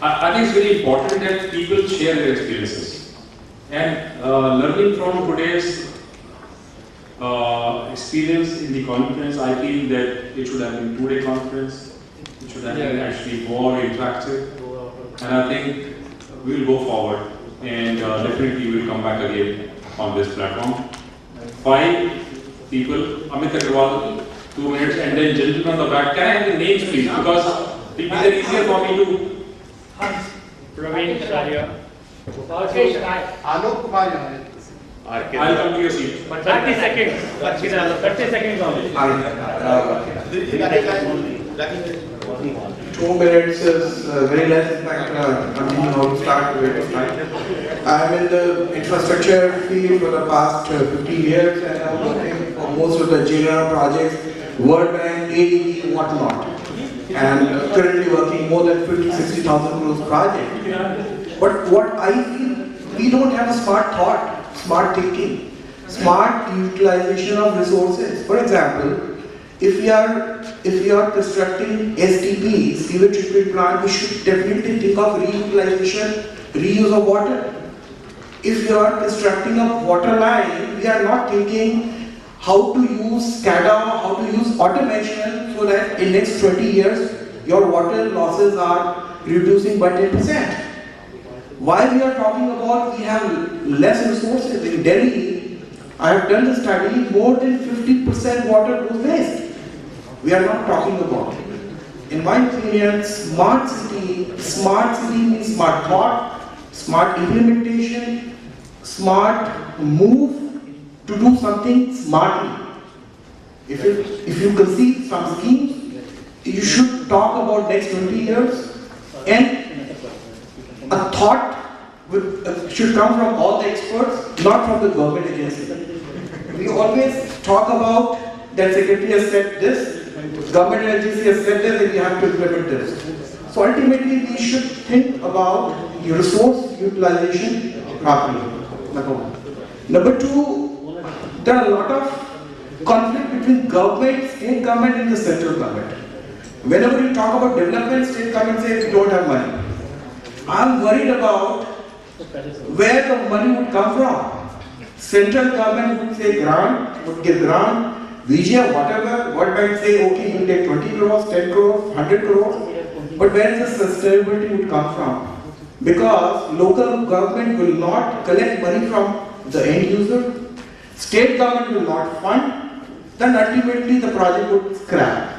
I think it's very important that people share their experiences. And learning from today's experience in the conference, I feel that it should have been a 2-day conference. It should have been actually more interactive. And I think we will go forward and definitely we will come back again on this platform. 5 people, Amit Agarwal, 2 minutes, and then gentlemen on the back. Can I have the names please? Because it will be then easier for me to... Praveen Sharia. Alok Kumar. I'll come to your seat. 30 seconds. 30 seconds only. 2 minutes is very less. In fact, continue how to start with time. I'm in the infrastructure field for the past 50 years and I'm working for most of the GNR projects, World Bank, ADB, whatnot. And currently working more than 50-60,000 crores project. But what I feel, we don't have a smart thought, smart thinking, smart utilization of resources. For example, if we are constructing STP, sewage treatment plant, we should definitely think of reutilization, reuse of water. If we are constructing a water line, we are not thinking how to use SCADA, how to use automation so that in next 20 years your water losses are reducing by 10%. Why we are talking about we have less resources in Delhi? I have done the study, more than 50% water goes waste. We are not talking about it. In my opinion, smart city means smart thought, smart implementation, smart move to do something smartly. If you conceive some schemes, you should talk about next 20 years and a thought should come from all the experts, not from the government agency. We always talk about that secretary has said this, government agency has said this, and we have to implement this. So ultimately, we should think about your resource utilization properly. Number 1. Number 2, there are a lot of conflict between government, state government, and the central government. Whenever we talk about development, state government says we don't have money. I'm worried about where the money would come from. Central government would say grant, would give grant, VGF, whatever, World Bank say, okay, you take 20 crores, 10 crores, 100 crores, but where is the sustainability would come from? Because local government will not collect money from the end user, state government will not fund, then ultimately the project would scrap.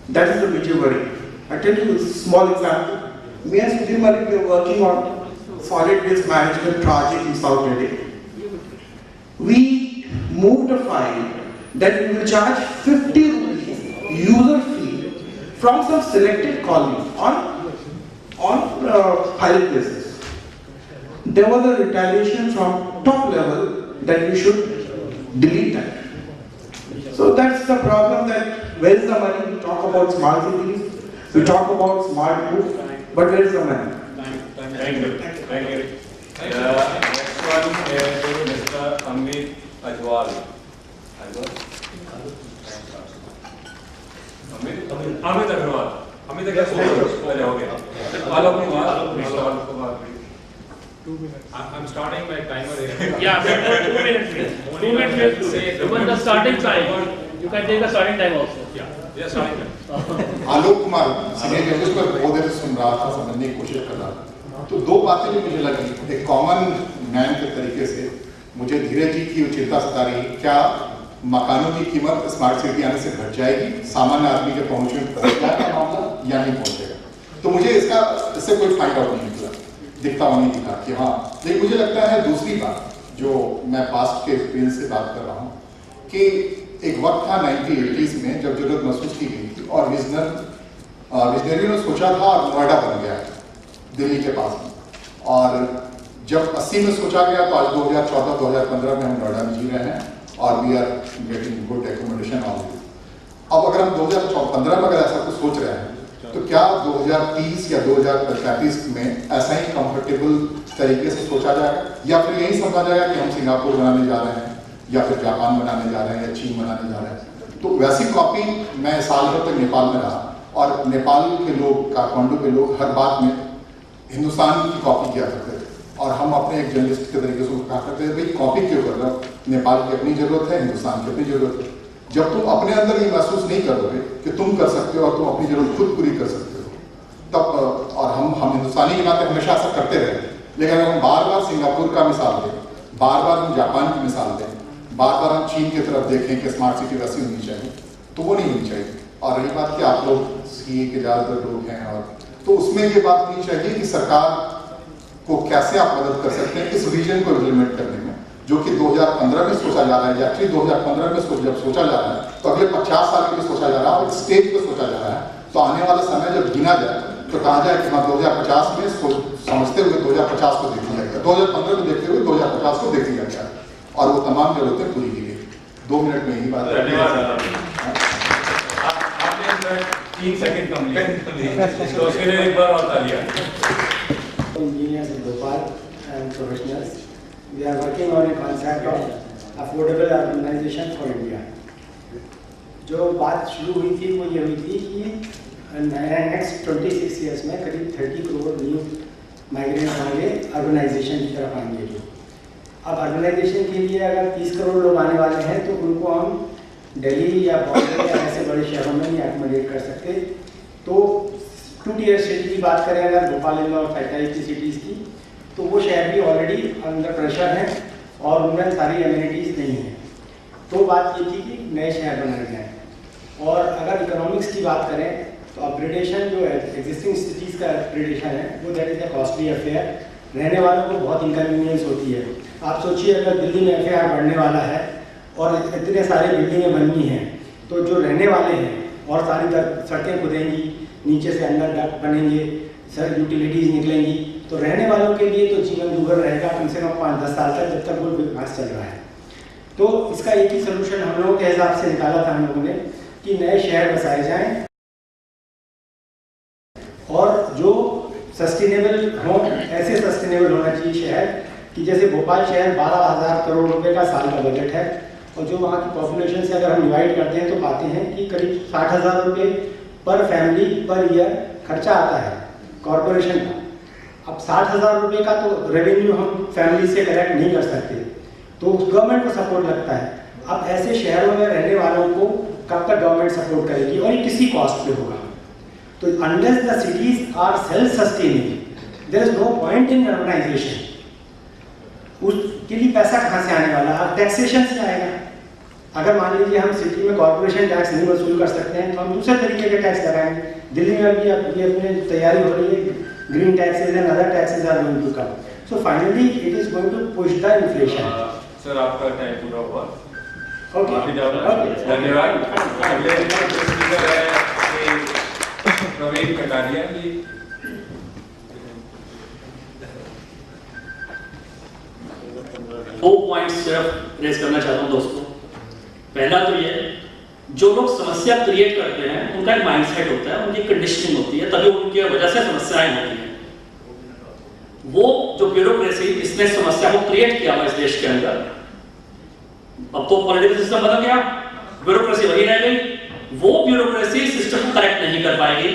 That is the major worry. I tell you a small example. Me and Sudhir Malik, we are working on solid waste management project in South Delhi. We moved a file that we will charge 50 rupees user fee from some selected colony on pilot basis. There was a retaliation from top level that we should delete that. So that's the problem, that where is the money? We talk about smart cities, we talk about smart moves, but where is the money? Thank you. Thank you. Next one is Mr. Amit Agarwal. Amit Agarwal. Amit Agarwal. I'm starting my timer here. Yeah, 2 minutes please. 2 minutes please. Even the starting time. You can take the starting time also. Yeah, starting time. Alok Kumar senior journalist पर बहुत देर से सुन रहा था, समझने की कोशिश कर रहा था। तो 2 बातें भी मुझे लगी। एक कॉमन मैन के तरीके से मुझे धीरज जी की चिंता सता रही, क्या मकानों की कीमत स्मार्ट सिटी आने से घट जाएगी, सामान्य आदमी के पहुंच में पहुंचेगा मामला या नहीं पहुंचेगा? तो मुझे इससे कोई फाइंड आउट नहीं निकला, दिखता हुआ नहीं दिखा कि हाँ। लेकिन मुझे लगता है दूसरी बात जो मैं पास्ट के एक्सपीरियंस से बात कर रहा हूँ कि एक वक्त था 1980s में जब जरूरत महसूस की गई थी और विजनरी ने सोचा था नोएडा बन गया दिल्ली के पास में, और जब 80 में सोचा गया तो आज 2014-2015 में हम नोएडा में जी रहे हैं और we are getting good accommodation all this. अब अगर हम 2015 में अगर ऐसा कुछ सोच रहे हैं तो क्या 2030 या 2035 में ऐसा ही कंफर्टेबल तरीके से सोचा जाएगा, या फिर यही समझा जाएगा कि हम सिंगापुर बनाने जा रहे हैं या फिर जापान बनाने जा रहे हैं या चीन बनाने जा रहे हैं? तो वैसी कॉपी मैं साल भर तक नेपाल में रहा और नेपाल के लोग, काठमांडू के लोग हर बात में हिंदुस्तान की कॉपी किया करते थे और हम अपने एक जर्नलिस्ट के तरीके से कहा करते थे भाई कॉपी क्यों कर रहे हो, नेपाल की अपनी जरूरत है, हिंदुस्तान की अपनी जरूरत है। जब तुम अपने अंदर ये महसूस नहीं करोगे कि तुम कर सकते हो और तुम अपनी जरूरत खुद पूरी कर सकते हो, तब और हम हिंदुस्तानी के नाते हमेशा ऐसा करते रहे। लेकिन अगर हम बार बार सिंगापुर का मिसाल दें, बार बार हम जापान की मिसाल दें, बार बार हम चीन की तरफ देखें कि स्मार्ट सिटी वैसी होनी चाहिए, तो वो नहीं होनी चाहिए। और रही बात कि आप लोग सीए के ज़्यादातर लोग हैं, और तो उसमें ये बात होनी चाहिए कि सरकार को कैसे आप मदद कर सकते हैं इस विजन को इम्प्लीमेंट करने में, जो कि 2015 में सोचा जा रहा है, एक्चुअली 2015 में जब सोचा जा रहा है तो अगले 50 साल के लिए सोचा जा रहा है और स्टेज पे सोचा जा रहा है। तो आने वाला समय जब गिना जाए तो कहा जाए कि हाँ 2050 में समझते हुए 2050 को देख लिया गया, 2015 को देखते हुए 2050 को देख लिया गया और वो तमाम जरूरतें पूरी की गई। 2 मिनट में यही बात। धन्यवाद। आपने 3 सेकंड कम लिए तो उसके लिए एक बार और तालियां। Engineers in Bhopal and professionals, we are working on a concept of affordable urbanization for India. जो बात शुरू हुई थी वो ये हुई थी कि नेक्स्ट 26 ईयर्स में करीब 30 करोड़ न्यू माइग्रेंट्स आएंगे, अर्बनाइजेशन की तरफ आएंगे। जो अब अर्बनाइजेशन के लिए अगर 30 करोड़ लोग आने वाले हैं तो उनको हम दिल्ली या बॉम्बे या ऐसे बड़े शहरों में नहीं एकोमोडेट कर सकते। तो 2 टियर सिटी की बात करें अगर भोपाल इंदौर फैक्ट्री की सिटीज़ की, तो वो शहर भी ऑलरेडी अंडर प्रेशर है और उनमें सारी एमिनिटीज़ नहीं है। तो बात ये थी कि नए शहर बनाए जाएँ। और अगर इकोनॉमिक्स की बात करें तो अपग्रेडेशन जो एग्जिस्टिंग सिटीज़ का अपग्रेडेशन है वो that is a costly affair, रहने वालों को बहुत इनकन्वीनियंस होती है। आप सोचिए अगर दिल्ली में एफआईआर बढ़ने वाला है और इतने सारे बिल्डिंगें बननी हैं, तो जो रहने वाले हैं और सारी सड़कें खुदेंगी, नीचे से अंदर डक्ट बनेंगे, सर यूटिलिटीज़ निकलेंगी, तो रहने वालों के लिए तो जीवन दुर्भर रहेगा कम से कम 5-10 साल तक, जब तक वो विकास चल रहा है। तो इसका एक ही सोल्यूशन हम लोगों के हिसाब से निकाला था हम लोगों ने कि नए शहर बसाए जाएं और जो सस्टेनेबल हो, ऐसे सस्टेनेबल होना चाहिए शहर कि जैसे भोपाल शहर 12,000 करोड़ रुपए का साल का बजट है और जो वहाँ की पॉपुलेशन से अगर हम डिवाइड करते हैं तो पाते हैं कि करीब 60,000 रुपये पर फैमिली पर ईयर खर्चा आता है कॉरपोरेशन का। अब 60,000 रुपये का तो रेवेन्यू हम फैमिली से कलेक्ट नहीं कर सकते, तो गवर्नमेंट को सपोर्ट लगता है। अब ऐसे शहरों में रहने वालों को कब तक गवर्नमेंट सपोर्ट करेगी और ये किसी कॉस्ट पे होगा। तो unless the cities are self sustaining there is no point in urbanisation. उसके लिए पैसा कहाँ से आने वाला है? टैक्सेशन से आएगा। अगर मान लीजिए हम सिटी में कॉर्पोरेशन टैक्स नहीं वसूल कर सकते हैं तो हम दूसरे तरीके के टैक्स लगाएंगे। दिल्ली में भी अब ये अपने तैयारी हो रही है, green taxes and other taxes are going to come. So finally it is going to push the inflation. Sir आपका टाइम पूरा हुआ। ओके, धन्यवाद। अगले स्पीकर है प्रवीण कटारिया जी। 2 पॉइंट्स सिर्फ रेज करना चाहता हूँ दोस्तों। पहला तो ये, जो लोग समस्या क्रिएट करते हैं उनका एक माइंडसेट होता है, उनकी कंडीशनिंग होती है, तभी उनकी वजह से समस्याएं होती हैं। वो जो ब्यूरोक्रेसी इसने समस्या को क्रिएट किया हुआ इस देश के अंदर, अब तो पॉलिटिकल सिस्टम बदल गया, ब्यूरोक्रेसी वही रह गई। वो ब्यूरोक्रेसी सिस्टम को करेक्ट नहीं कर पाएगी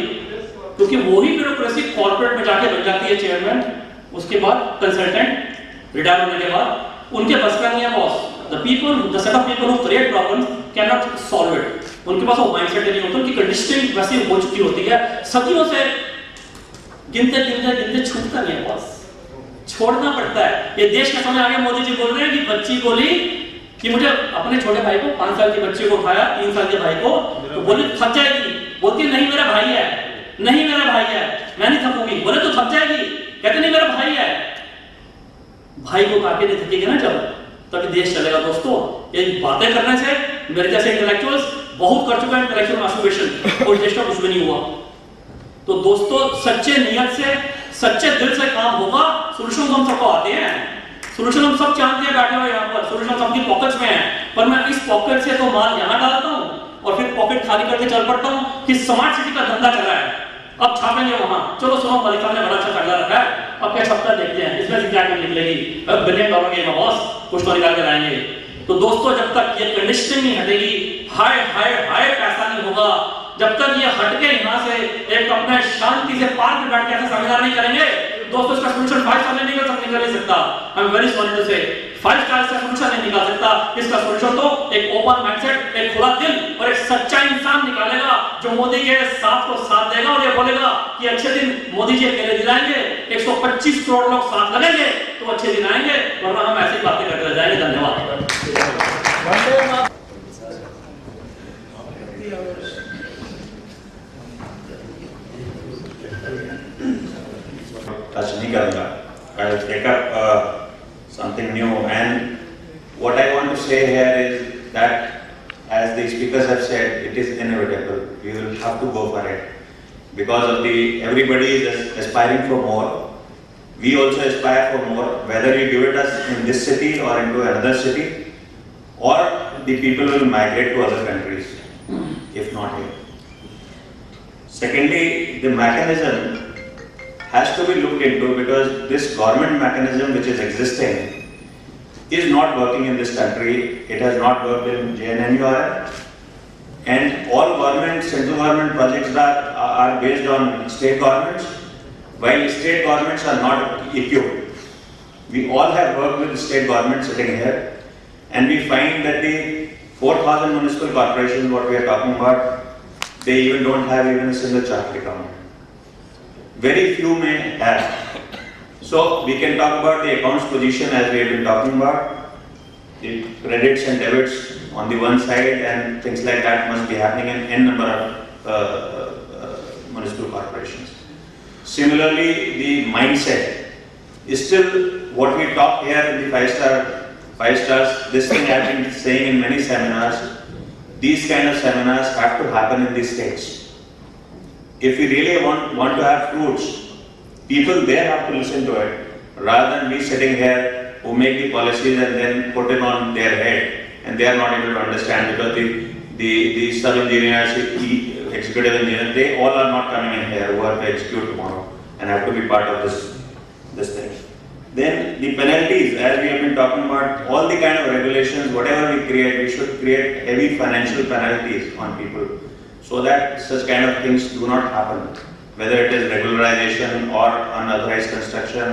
क्योंकि वही ब्यूरोक्रेसी कॉर्पोरेट में जाके बन जाती है चेयरमैन, उसके बाद कंसल्टेंट, रिटायर होने के बाद उनके बस का नहीं है boss. The set of people who create problems cannot solve it. उनके पास वो माइंडसेट नहीं होता, उनकी कंडीशनिंग वैसी हो चुकी होती है। सदियों से गिनते छूटता नहीं है बॉस, छोड़ना पड़ता है। ये देश का समय आगे मोदी जी बोल रहे हैं कि बच्ची बोली कि मुझे अपने छोटे भाई को 5 साल के बच्चे को उठाया, 3 साल के भाई को, तो बोली थक जाएगी, बोलती नहीं मेरा भाई है, नहीं मेरा भाई है, मैं नहीं थकूंगी। बोले तो थक जाएगी, कहते नहीं मेरा भाई है। भाई को काके नहीं थकेगी ना जब, तभी देश चलेगा दोस्तों। ये बातें करने से मेरे जैसे इंटेलेक्चुअल्स बहुत कर चुका है इंटेलेक्चुअल मास्टरबेशन और देश का कुछ भी नहीं हुआ। तो दोस्तों सच्चे नियत से, सच्चे दिल से काम होगा, सोल्यूशन हम सबको आते हैं, सोल्यूशन हम सब जानते हैं बैठे हुए यहाँ पर, सोल्यूशन सबकी पॉकेट्स में है। पर मैं इस पॉकेट से तो माल यहाँ डालता हूँ और फिर पॉकेट खाली करके चल पड़ता हूँ कि स्मार्ट सिटी का धंधा चला है, अब छापेंगे वहां। चलो सुनो, मलिका ने बड़ा अच्छा पगला रखा है, अब क्या छपता देखते हैं, इसमें से क्या निकलेगी। अब $1 बिलियन के बॉस कुछ तो निकाल के लाएंगे। तो दोस्तों जब तक ये कंडीशनिंग नहीं हटेगी, हाय हाय हाय पैसा नहीं होगा, जब तक ये हटके यहाँ से एक अपने शांति से पार्क में बैठ के ऐसा संविधान नहीं करेंगे दोस्तों इसका सोल्यूशन 5 स्टार नहीं निकल नहीं सकता। I am very sorry to say 5 star इसका सोल्यूशन नहीं निकाल सकता। इसका सोल्यूशन तो एक ओपन माइंडसेट, एक खुला दिल और एक सच्चा इंसान निकालेगा जो मोदी के साथ को साथ देगा और ये बोलेगा कि अच्छे दिन मोदी जी अकेले दिलाएंगे, 125 करोड़ लोग साथ लगेंगे तो अच्छे दिन आएंगे, वरना हम ऐसी बातें करते रह जाएंगे। धन्यवाद। Touch नहीं करूँगा. I'll take up something new, and what I want to say here is that, as the speakers have said, it is inevitable. We will have to go for it because of everybody is aspiring for more. We also aspire for more, whether you give it us in this city or into another city, or the people will migrate to other countries, if not here. Secondly, the mechanism has to be looked into, because this government mechanism which is existing is not working in this country. It has not worked in JNNURM, and all central government projects are based on state governments, while state governments are not equipped. We all have worked with the state government sitting here, and we find that the 4,000 municipal corporations what we are talking about, they even don't have even a single chartered accountant. Very few may have. So we can talk about the accounts position as we have been talking about, the credits and debits on the one side, and things like that must be happening in n number of municipal corporations. Similarly, the mindset is still what we talk here in the 5 stars. This thing I have been saying in many seminars. These kind of seminars have to happen in the states. If we really want to have fruits, people there have to listen to it, rather than we sitting here who make the policies and then put it on their head, and they are not able to understand, because the sub-engineers, executive engineers, they all are not coming in here who are to execute tomorrow and have to be part of this thing. Then the penalties, as we have been talking about, all the kind of regulations, whatever we create, we should create heavy financial penalties on people, so that such kind of things do not happen, whether it is regularization or unauthorized construction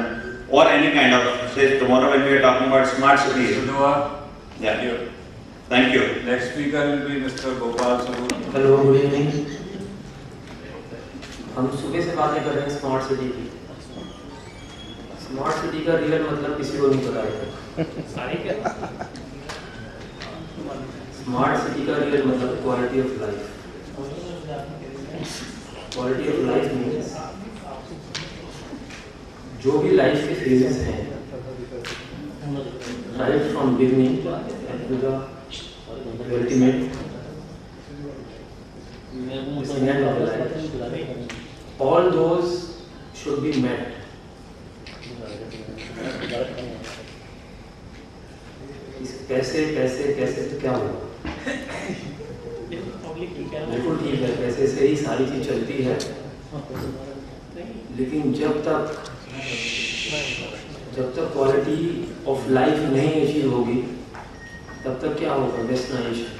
or any kind of, say tomorrow when we are talking about smart cities. Yeah. Thank you. Next speaker will be Mr. Gopal Sarur. Hello, good evening. हम सुबह से बातें कर रहे हैं smart city की। Smart city का real मतलब किसी को नहीं पता है। स्मार्ट सिटी का रियल मतलब quality of life. Quality of life means जो भी लाइफ के फेजेस हैं, right from beginning to the ultimate end of life, all those should be met. पैसे पैसे पैसे से क्या होगा? बिल्कुल ठीक है, पैसे से ही सारी चीज चलती है, लेकिन जब तक क्वालिटी ऑफ लाइफ नहीं अचीव होगी, तब तक क्या होगा? वेस्टर्नाइजेशन।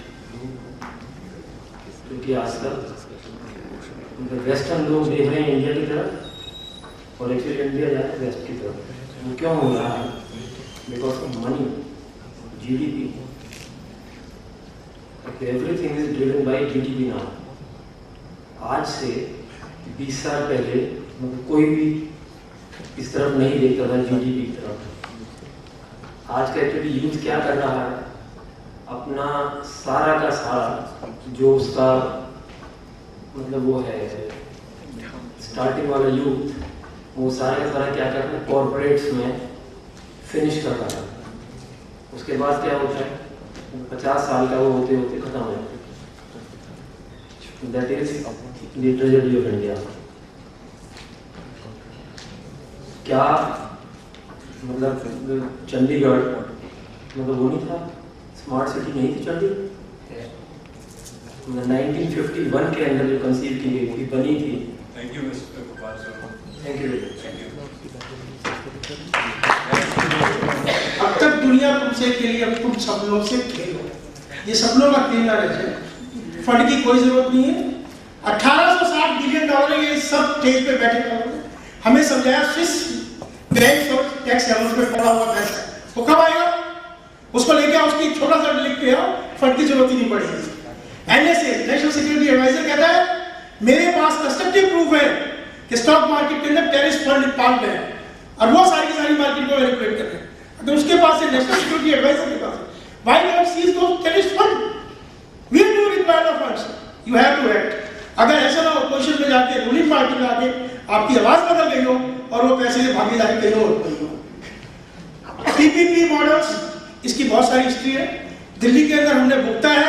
क्योंकि आजकल वेस्टर्न लोग देख रहे हैं इंडिया की तरफ, और एक्चुअली इंडिया जा रहा है वेस्ट की तरफ। वो क्यों हो रहा है? Because of money, GDP. Everything is driven by GDP now. आज से 20 साल पहले मतलब कोई भी इस तरफ नहीं देखता था GDP की तरफ। आज का एक्चुअली यूथ क्या कर रहा है? अपना सारा का सारा जो उसका मतलब वो है स्टार्टिंग वाला यूथ, वो सारा का सारा क्या करता है? कॉर्पोरेट्स में फिनिश कर रहा है। उसके बाद क्या होता है? 50 साल का वो होते होते खत्म हो जाता है। That is the tragedy of India. क्या मतलब चंडीगढ़ मतलब वो नहीं था, स्मार्ट सिटी नहीं थी चंडीगढ़? 1951 के अंदर जो कंसीव की गई थी, बनी थी। Thank you mister Gopal sir. Thank you. अब तक दुनिया तुमसे खेली, अब तुम सब लोग से खेलो। ये सब लोग अकेला रह जाए, फंड की कोई जरूरत नहीं है। 1860 बिलियन डॉलर ये सब स्टेज पे बैठे लोगों ने हमें समझाया। स्विस बैंक और टैक्स हेवन्स में पड़ा हुआ पैसा है, वो कब आएगा? उसको लेके आओ, उसकी छोटा सा लिख के आओ, फंड की जरूरत ही नहीं पड़ेगी। एनएसए नेशनल सिक्योरिटी एडवाइजर कहता है मेरे पास कंस्ट्रक्टिव प्रूफ है कि स्टॉक मार्केट के अंदर टेररिस्ट फंड पार्ट है और वो सारी की सारी मार्केट को मैनिपुलेट कर रहे हैं। अगर उसके पास है, नेशनल सिक्योरिटी एडवाइजर के पास है, why not seize those terrorist fund? We do require of funds, you have to act. अगर ऐसा ना ऑपोजिशन में जाके रूलिंग पार्टी में आके आपकी आवाज बदल गई हो और वो पैसे से भागीदारी कहीं और गई हो। पीपीपी मॉडल्स, इसकी बहुत सारी हिस्ट्री है। दिल्ली के अंदर हमने भुगता है,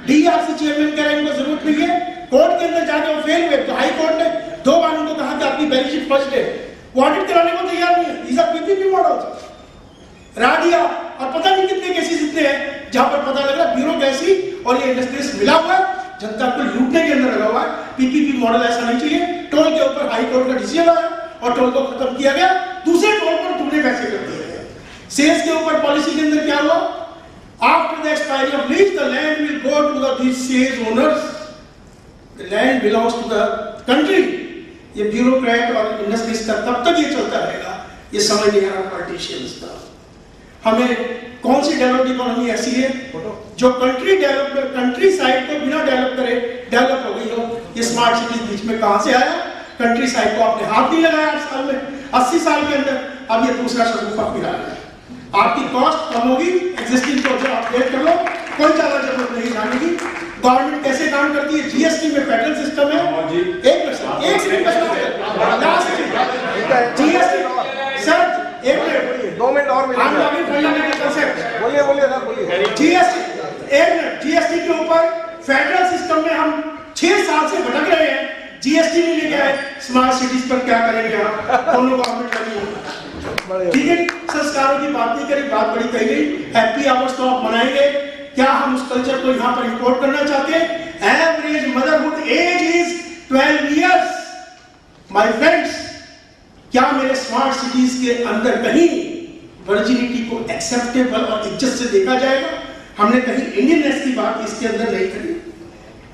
डीआरसी चेयरमैन कह रहे हैं इनको जरूरत नहीं है, कोर्ट के अंदर जाके वो फेल हुए तो हाई कोर्ट ने 2 बार उनको कहा कि आपकी बैलेंस शीट फर्स्ट है, वो ऑडिट कराने को तैयार नहीं है। These are PPP models. Radia और पता नहीं कितने केसेस इतने हैं जहां पर पता लग रहा है ब्यूरोक्रेसी और ये इंडस्ट्रीज मिला हुआ है, जनता को लूटने के अंदर लगा हुआ है। पीपीपी मॉडल ऐसा नहीं चाहिए। टोल के ऊपर हाई कोर्ट का डिसीजन आया और टोल को खत्म किया गया, दूसरे टोल पर दुगने पैसे कर दिए गए। सेल्स के ऊपर पॉलिसी के अंदर क्या हुआ? After the expiry of lease the land will go to the sales owners, the land belongs to the country. ये ब्यूरोक्रेट और इंडस्ट्रीज का तब तक ये चलता रहेगा, ये समझ नहीं आ रहा पॉलिटिशियंस का। हमें कौन सी डेवलप्ड इकोनॉमी ऐसी है जो कंट्री साइड को बिना डेवलप करे डेवलप हो गई हो? ये स्मार्ट सिटीज बीच में कहां से आया? कंट्री साइड को आपने हाथ नहीं लगाया 8 साल में, 80 साल के अंदर, अब ये दूसरा शगुफा फिरा है। आपकी कॉस्ट कम होगी, एग्जिस्टिंग प्रोजेक्ट अपडेट कर लो, कोई ज्यादा जरूरत नहीं जानने की। गवर्नमेंट कैसे काम करती है? जीएसटी में फेडरल सिस्टम है। 1% जीएसटी सर 1 मिनट 2 मिनट और जीएसटी के ऊपर फेडरल सिस्टम में हम 6 साल से भटक रहे हैं, जीएसटी नहीं लेके आए। स्मार्ट सिटीज पर क्या करेंगे आप? दोनों गवर्नमेंट लगी है, ठीक है। संस्कारों की बात नहीं करी, बात बड़ी कही गई। हैप्पी आवर्स तो आप मनाएंगे, क्या हम उस कल्चर को यहाँ पर इंपोर्ट करना चाहते हैं? Average motherhood age is 12 years. My friends, क्या मेरे स्मार्ट सिटीज के अंदर कहीं वर्जिनिटी को एक्सेप्टेबल और इज्जत से देखा जाएगा? हमने कहीं इंडियननेस की बात इसके अंदर नहीं करी।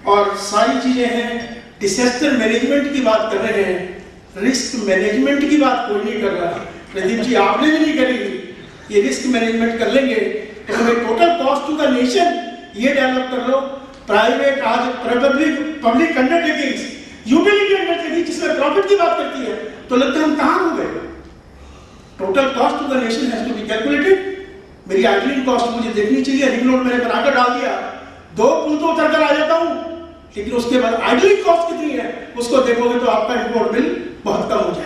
और सारी चीजें हैं, डिजास्टर मैनेजमेंट की बात कर रहे हैं, रिस्क मैनेजमेंट की बात कोई नहीं कर रहा। प्रदीप जी आपने भी नहीं करी। ये रिस्क मैनेजमेंट कर लेंगे तो हमें total cost to the nation ये डेवलप कर लो। प्राइवेट आज पब्लिक अंडरटेकिंग्स, यूटिलिटी अंडरटेकिंग जिसमें प्रॉफिट की बात करती है, तो लगता है हम कहां हो गए? Total cost to the nation has to be calculated. मेरी आइडलिंग कॉस्ट मुझे देखनी चाहिए। रिंग रोड मैंने बनाकर डाल दिया, 2 पुल तो उतर कर आ जाता हूं, लेकिन उसके बाद आइडलिंग कॉस्ट कितनी है उसको देखोगे तो आपका इंपोर्ट बिल बहुत कम हो जाएगा।